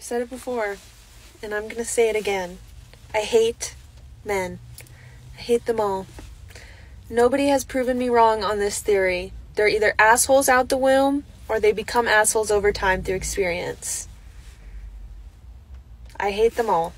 said it before, and I'm gonna say it again. I hate men. I hate them all. Nobody has proven me wrong on this theory. They're either assholes out the womb, or they become assholes over time through experience. I hate them all.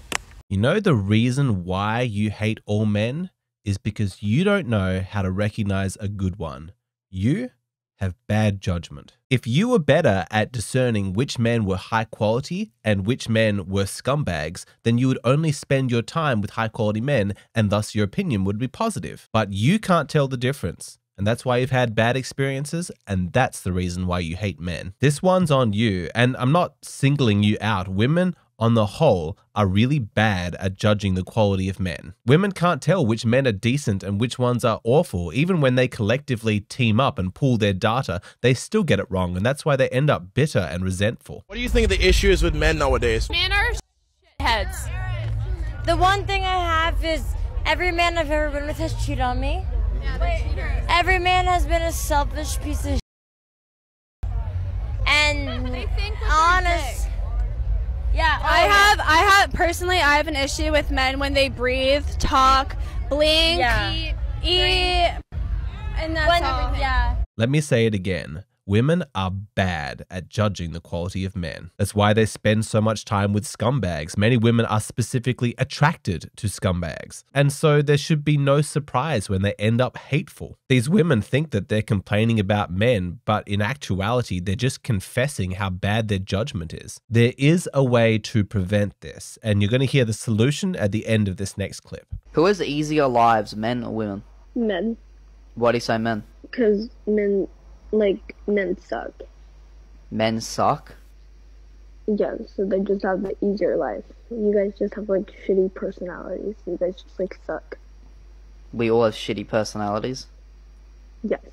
You know the reason why you hate all men is because you don't know how to recognize a good one. You have bad judgment. If you were better at discerning which men were high quality and which men were scumbags, then you would only spend your time with high quality men and thus your opinion would be positive. But you can't tell the difference. And that's why you've had bad experiences, and that's the reason why you hate men. This one's on you, and I'm not singling you out. Women, on the whole, are really bad at judging the quality of men. Women can't tell which men are decent and which ones are awful. Even when they collectively team up and pool their data, they still get it wrong, and that's why they end up bitter and resentful. What do you think the issue is with men nowadays? Men are heads. The one thing I have is every man I've ever been with has cheated on me. Yeah, they're cheaters. Every man has been a selfish piece of and They think with honest. Yeah, I have an issue with men when they breathe, talk, blink, eat, and that's everything. Yeah. Let me say it again. Women are bad at judging the quality of men. That's why they spend so much time with scumbags. Many women are specifically attracted to scumbags. And so there should be no surprise when they end up hateful. These women think that they're complaining about men, but in actuality, they're just confessing how bad their judgment is. There is a way to prevent this, and you're going to hear the solution at the end of this next clip. Who has easier lives, men or women? Men. Why do you say men? Because men suck. Men suck? Yeah, so they just have the easier life. You guys just have, like, shitty personalities. You guys just, like, suck. We all have shitty personalities? Yes.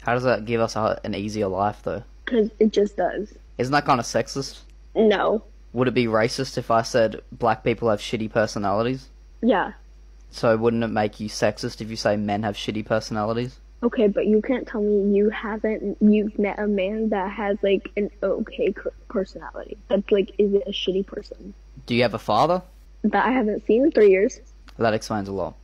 How does that give us an easier life, though? Because it just does. Isn't that kind of sexist? No. Would it be racist if I said black people have shitty personalities? Yeah. So wouldn't it make you sexist if you say men have shitty personalities? Okay, but you can't tell me you've met a man that has, like, an okay personality. That's, like, is it a shitty person? Do you have a father? That I haven't seen in 3 years. That explains a lot.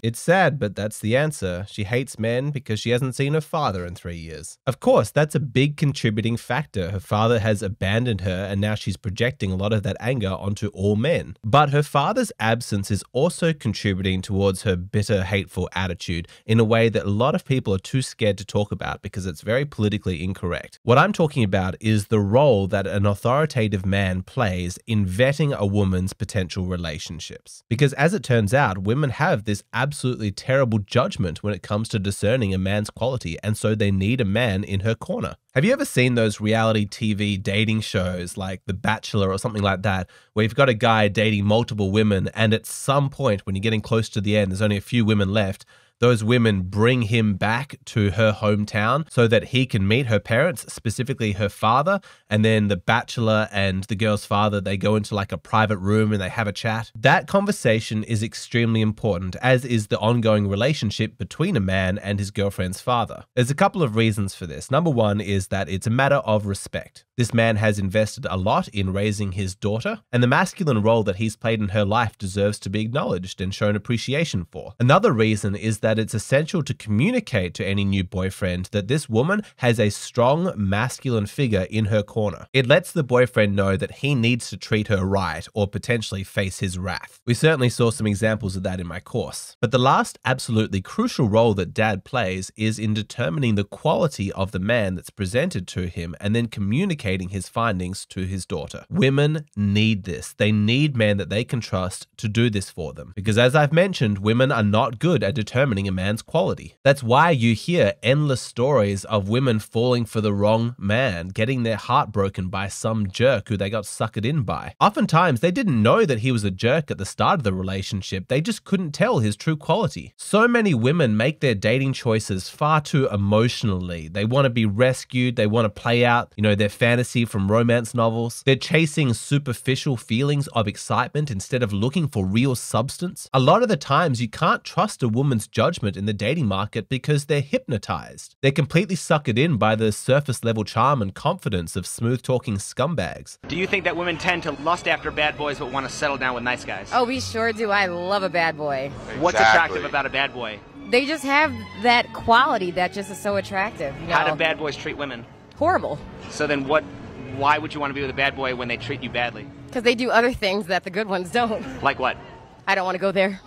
It's sad, but that's the answer. She hates men because she hasn't seen her father in 3 years. Of course, that's a big contributing factor. Her father has abandoned her and now she's projecting a lot of that anger onto all men. But her father's absence is also contributing towards her bitter, hateful attitude in a way that a lot of people are too scared to talk about because it's very politically incorrect. What I'm talking about is the role that an authoritative man plays in vetting a woman's potential relationships. Because as it turns out, women have this absolutely terrible judgment when it comes to discerning a man's quality, and so they need a man in her corner. Have you ever seen those reality TV dating shows like The Bachelor or something like that, where you've got a guy dating multiple women, and at some point when you're getting close to the end, there's only a few women left, those women bring him back to her hometown so that he can meet her parents, specifically her father, and then the bachelor and the girl's father, they go into like a private room and they have a chat. That conversation is extremely important, as is the ongoing relationship between a man and his girlfriend's father. There's a couple of reasons for this. Number one is that it's a matter of respect. This man has invested a lot in raising his daughter, and the masculine role that he's played in her life deserves to be acknowledged and shown appreciation for. Another reason is that it's essential to communicate to any new boyfriend that this woman has a strong masculine figure in her corner. It lets the boyfriend know that he needs to treat her right or potentially face his wrath. We certainly saw some examples of that in my course. But the last absolutely crucial role that dad plays is in determining the quality of the man that's presented to him and then communicating his findings to his daughter. Women need this. They need men that they can trust to do this for them. Because as I've mentioned, women are not good at determining a man's quality. That's why you hear endless stories of women falling for the wrong man, getting their heart broken by some jerk who they got suckered in by. Oftentimes, they didn't know that he was a jerk at the start of the relationship. They just couldn't tell his true quality. So many women make their dating choices far too emotionally. They want to be rescued. They want to play out, their fantasy from romance novels. They're chasing superficial feelings of excitement instead of looking for real substance. A lot of the times, you can't trust a woman's judgment judgment in the dating market because they're hypnotized. They're completely suckered in by the surface level charm and confidence of smooth talking scumbags. Do you think that women tend to lust after bad boys but want to settle down with nice guys? Oh, we sure do. I love a bad boy. Exactly. What's attractive about a bad boy? They just have that quality that just is so attractive. You know? How do bad boys treat women? Horrible. So then why would you want to be with a bad boy when they treat you badly? Because they do other things that the good ones don't. Like what? I don't want to go there.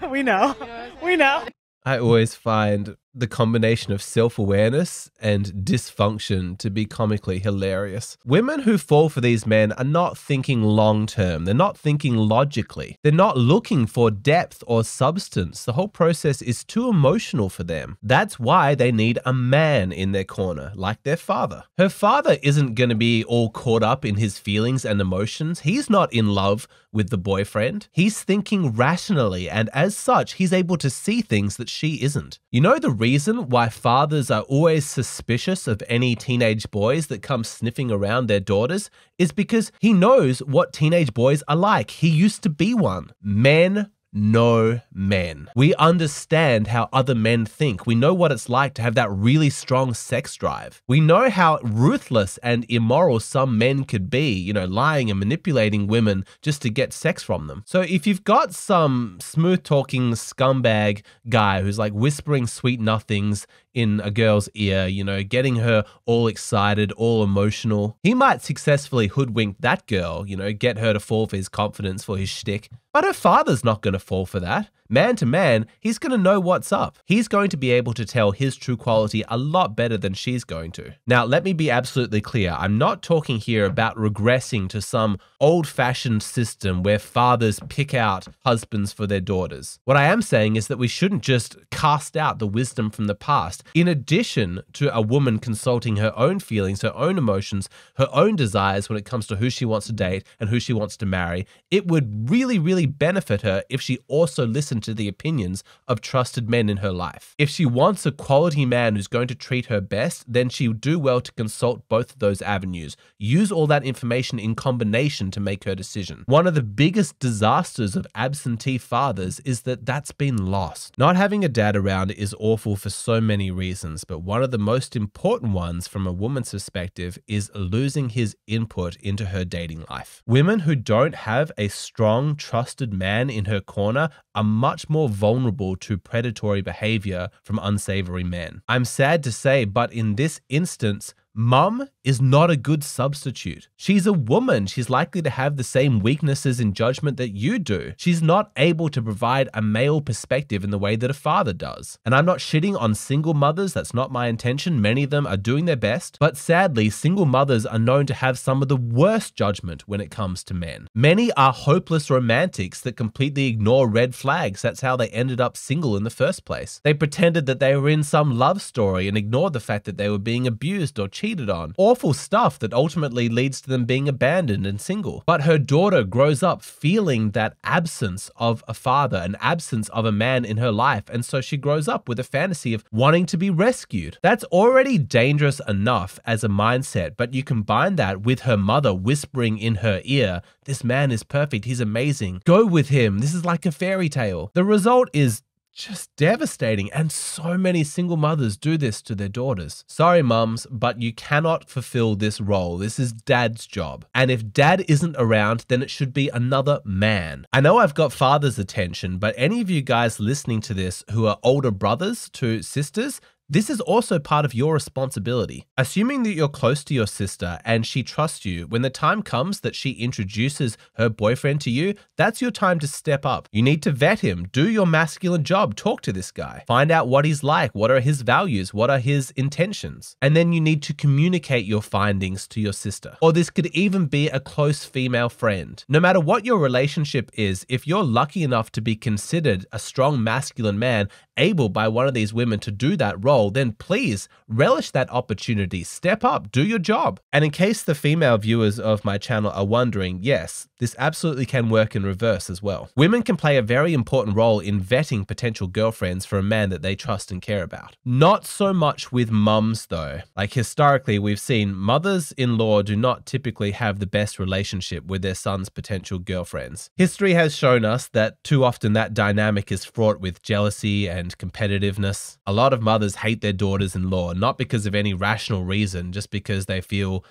We know. We know. I always find the combination of self-awareness and dysfunction to be comically hilarious. Women who fall for these men are not thinking long-term. They're not thinking logically. They're not looking for depth or substance. The whole process is too emotional for them. That's why they need a man in their corner, like their father. Her father isn't going to be all caught up in his feelings and emotions. He's not in love with the boyfriend. He's thinking rationally, and as such, he's able to see things that she isn't. You know the reason why fathers are always suspicious of any teenage boys that come sniffing around their daughters is because he knows what teenage boys are like. He used to be one. Men know men. We understand how other men think. We know what it's like to have that really strong sex drive. We know how ruthless and immoral some men could be, you know, lying and manipulating women just to get sex from them. So if you've got some smooth talking scumbag guy who's like whispering sweet nothings in a girl's ear, you know, getting her all excited, all emotional, he might successfully hoodwink that girl, you know, get her to fall for his confidence, for his shtick. But her father's not going to fall for that. Man to man, he's going to know what's up. He's going to be able to tell his true quality a lot better than she's going to. Now, let me be absolutely clear. I'm not talking here about regressing to some old-fashioned system where fathers pick out husbands for their daughters. What I am saying is that we shouldn't just cast out the wisdom from the past. In addition to a woman consulting her own feelings, her own emotions, her own desires when it comes to who she wants to date and who she wants to marry, it would really, really benefit her if she also listened to the opinions of trusted men in her life. If she wants a quality man who's going to treat her best, then she would do well to consult both of those avenues. Use all that information in combination to make her decision. One of the biggest disasters of absentee fathers is that that's been lost. Not having a dad around is awful for so many reasons, but one of the most important ones from a woman's perspective is losing his input into her dating life. Women who don't have a strong, trusted man in her corner are much more vulnerable to predatory behavior from unsavory men. I'm sad to say, but in this instance, Mum is not a good substitute. She's a woman. She's likely to have the same weaknesses in judgment that you do. She's not able to provide a male perspective in the way that a father does. And I'm not shitting on single mothers. That's not my intention. Many of them are doing their best. But sadly, single mothers are known to have some of the worst judgment when it comes to men. Many are hopeless romantics that completely ignore red flags. That's how they ended up single in the first place. They pretended that they were in some love story and ignored the fact that they were being abused or cheated on. Awful stuff that ultimately leads to them being abandoned and single. But her daughter grows up feeling that absence of a father, an absence of a man in her life, and so she grows up with a fantasy of wanting to be rescued. That's already dangerous enough as a mindset, but you combine that with her mother whispering in her ear, "This man is perfect, he's amazing, go with him, this is like a fairy tale." The result is just devastating, and so many single mothers do this to their daughters. Sorry, mums, but you cannot fulfill this role. This is dad's job. And if dad isn't around, then it should be another man. I know I've got father's attention, but any of you guys listening to this who are older brothers to sisters, this is also part of your responsibility. Assuming that you're close to your sister and she trusts you, when the time comes that she introduces her boyfriend to you, that's your time to step up. You need to vet him, do your masculine job, talk to this guy, find out what he's like, what are his values, what are his intentions. And then you need to communicate your findings to your sister. Or this could even be a close female friend. No matter what your relationship is, if you're lucky enough to be considered a strong masculine man, able by one of these women to do that role, role, then please relish that opportunity. Step up, do your job. And in case the female viewers of my channel are wondering, yes, this absolutely can work in reverse as well. Women can play a very important role in vetting potential girlfriends for a man that they trust and care about. Not so much with mums though. Like historically, we've seen mothers-in-law do not typically have the best relationship with their son's potential girlfriends. History has shown us that too often that dynamic is fraught with jealousy and competitiveness. A lot of mothers hate their daughters-in-law, not because of any rational reason, just because they feel,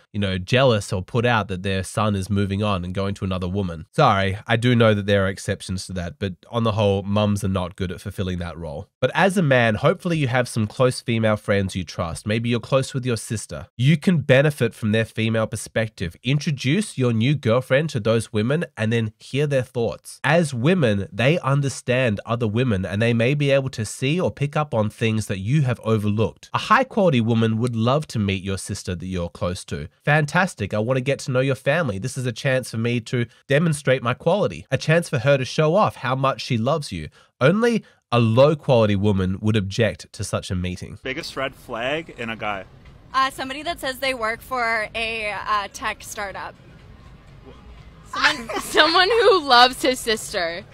jealous or put out that their son is moving on and going to another woman. Sorry, I do know that there are exceptions to that, but on the whole, mums are not good at fulfilling that role. But as a man, hopefully you have some close female friends you trust. Maybe you're close with your sister. You can benefit from their female perspective. Introduce your new girlfriend to those women and then hear their thoughts. As women, they understand other women and they may be able to see or pick up on things that you have overlooked. A high quality woman would love to meet your sister that you're close to. Fantastic, I want to get to know your family. This is a chance for me to demonstrate my quality. A chance for her to show off how much she loves you. Only a low quality woman would object to such a meeting. Biggest red flag in a guy? Somebody that says they work for a tech startup. Someone who loves his sister.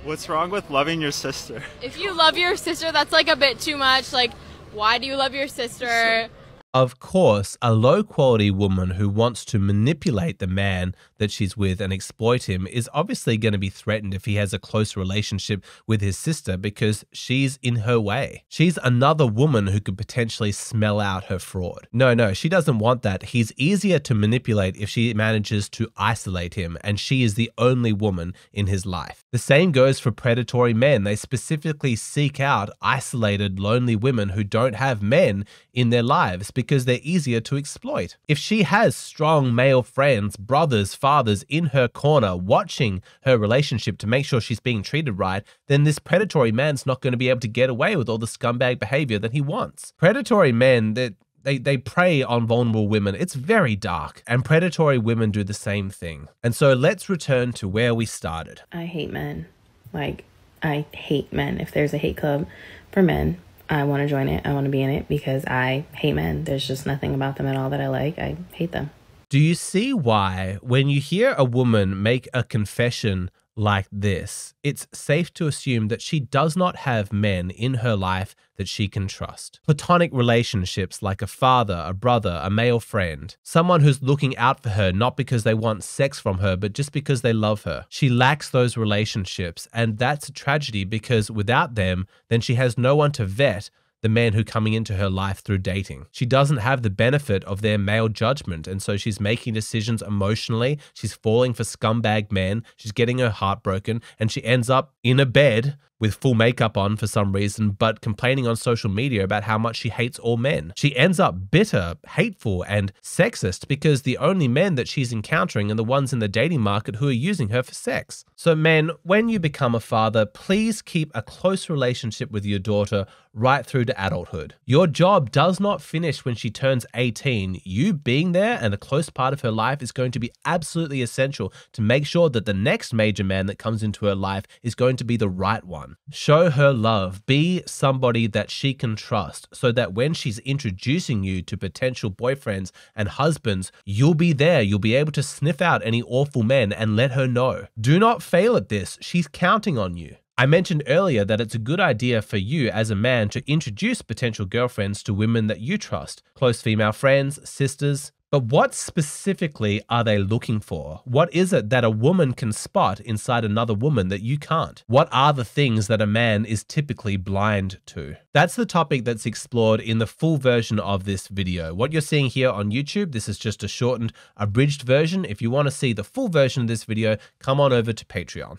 What's wrong with loving your sister? If you love your sister, that's like a bit too much. Like, why do you love your sister? Of course, a low-quality woman who wants to manipulate the man that she's with and exploit him is obviously going to be threatened if he has a close relationship with his sister because she's in her way. She's another woman who could potentially smell out her fraud. No, she doesn't want that. He's easier to manipulate if she manages to isolate him, and she is the only woman in his life. The same goes for predatory men. They specifically seek out isolated, lonely women who don't have men in their lives because they're easier to exploit. If she has strong male friends, brothers, fathers in her corner watching her relationship to make sure she's being treated right, then this predatory man's not going to be able to get away with all the scumbag behavior that he wants. Predatory men, they prey on vulnerable women. It's very dark, and predatory women do the same thing. And so let's return to where we started. I hate men. Like, I hate men. If there's a hate club for men, I want to join it. I want to be in it because I hate men. There's just nothing about them at all that I like. I hate them. Do you see why when you hear a woman make a confession like this, it's safe to assume that she does not have men in her life that she can trust? Platonic relationships like a father, a brother, a male friend, someone who's looking out for her not because they want sex from her, but just because they love her. She lacks those relationships, and that's a tragedy because without them, then she has no one to vet the men who are coming into her life through dating. She doesn't have the benefit of their male judgment, and so she's making decisions emotionally. She's falling for scumbag men. She's getting her heart broken, and she ends up in a bed with full makeup on for some reason, but complaining on social media about how much she hates all men. She ends up bitter, hateful, and sexist because the only men that she's encountering are the ones in the dating market who are using her for sex. So men, when you become a father, please keep a close relationship with your daughter right through to adulthood. Your job does not finish when she turns 18. You being there and a close part of her life is going to be absolutely essential to make sure that the next major man that comes into her life is going to be the right one. Show her love. Be somebody that she can trust so that when she's introducing you to potential boyfriends and husbands, you'll be there. You'll be able to sniff out any awful men and let her know. Do not fail at this. She's counting on you. I mentioned earlier that it's a good idea for you as a man to introduce potential girlfriends to women that you trust, close female friends, sisters. But what specifically are they looking for? What is it that a woman can spot inside another woman that you can't? What are the things that a man is typically blind to? That's the topic that's explored in the full version of this video. What you're seeing here on YouTube, this is just a shortened, abridged version. If you want to see the full version of this video, come on over to Patreon.